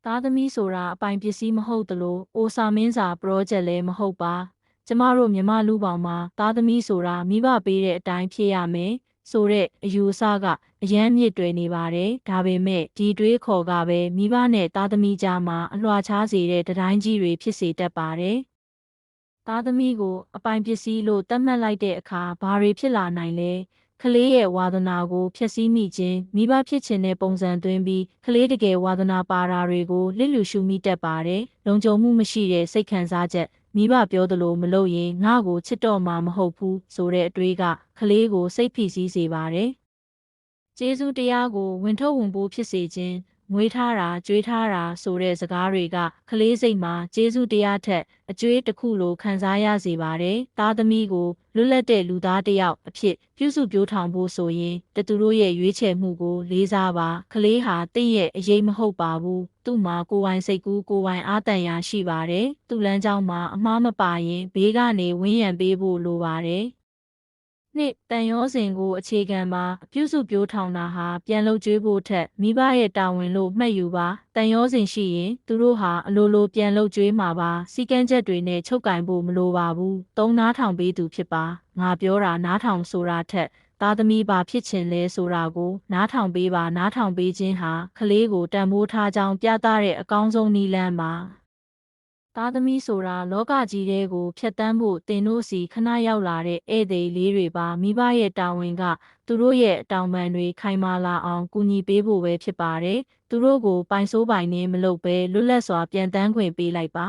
သားသမီးဆိုတာအပိုင်ပစ္စည်းမဟုတ်သလိုအိုစာမင်းစာပရောဂျက်လည်းမဟုတ်ပါကျမတို့မြမလူပေါင်းမှာသားသမီးဆိုတာမိဘပေးတဲ့အတိုင်းဖြစ်ရမယ်ဆိုတဲ့အယူအဆကအယမ်းမြစ်တွယ်နေပါတယ်ဒါပေမဲ့ဒီတွေးခေါ်ကပဲမိဘနဲ့သားသမီးကြားမှာအလွှာခြားစေတဲ့တတိုင်းကြီးတွေဖြစ်စေတတ်ပါတယ်သားသမီးကိုအပိုင်ပစ္စည်းလို့သတ်မှတ်လိုက်တဲ့အခါဘာတွေဖြစ်လာနိုင်လဲကလေးရဲ့ဝါသနာကိုဖျက်ဆီးမိခြင်းမိဘဖြစ်ခြင်းနဲ့ပုံစံသွင်းပြီးကလေးတကယ်ဝါသနာပါတာတွေကိုလစ်လျူရှုမိတတ်ပါတယ်။လုံခြုံမှုမရှိတဲ့စိတ်ခံစားချက်မိဘပြောသလိုမလုပ်ရင်ငါ့ကိုချစ်တော့မှာမဟုတ်ဘူးဆိုတဲ့အတွေးကကလေးကိုစိတ်ဖိစီးစေပါတယ်။ကျေးဇူးတရားကိုဝင်ထုတ်ဝင်ပိုးဖြစ်စေခြင်းမွေးထားတာကြွေးထားတာဆိုတဲ့စကားတွေကကလေးစိတ်မှာကျေးဇူးတရားထက်အကျွေးတစ်ခုလိုခံစားရစေပါတယ်။သားသမီးကိုလွတ်လပ်တဲ့လူသားတစ်ယောက်အဖြစ်ပြုစုပျိုးထောင်ဖို့ဆိုရင်တသူတို့ရဲ့ရွေးချယ်မှုကိုလေးစားပါ။ကလေးဟာတင့်ရဲ့အရေးမဟုတ်ပါဘူး။သူ့မှာကိုယ်ပိုင်စိတ်ကူးကိုယ်ပိုင်အားတန်ရာရှိပါတယ်။သူ့လမ်းကြောင်းမှာအမှားမပါရင်ဘေးကနေဝန်းရံပေးဖို့လိုပါတယ်။နှစ်တန်ရောစဉ်ကိုအခြေခံပါပြုစုပျိုးထောင်တာဟာပြန်လုပ်ကျွေးဖို့ထက်မိဘရဲ့တာဝန်လို့မှတ်ယူပါတန်ရောစဉ်ရှိရင်သူတို့ဟာအလိုလိုပြန်လုပ်ကျွေးမှာပါစီကံချက်တွေနဲ့ချုပ်ကင်ဖို့မလိုပါဘူးသုံးနားထောင်ပေးသူဖြစ်ပါငါပြောတာနားထောင်ဆိုတာထက်သားသမီးပါဖြစ်ချင်လဲဆိုတာကိုနားထောင်ပေးပါနားထောင်ပေးခြင်းဟာကလေးကိုတန်ဖိုးထားကြောင်းပြသတဲ့အကောင်းဆုံးနည်းလမ်းပါသားသမီးဆိုတာလောကကြီးထဲကိုဖြတ်တန်းဖို့တင်တို့စီခဏရောက်လာတဲ့ဧည့်သည်လေးတွေပါမိဘရဲ့တာဝန်ကသူတို့ရဲ့အတောင်ပံတွေခိုင်မာလာအောင်ကူညီပေးဖို့ပဲဖြစ်ပါတယ်သူတို့ကိုပိုင်ဆိုးပိုင်နဲ့မလုပ်ဘဲလွတ်လပ်စွာပြန်တန်းခွင့်ပေးလိုက်ပါ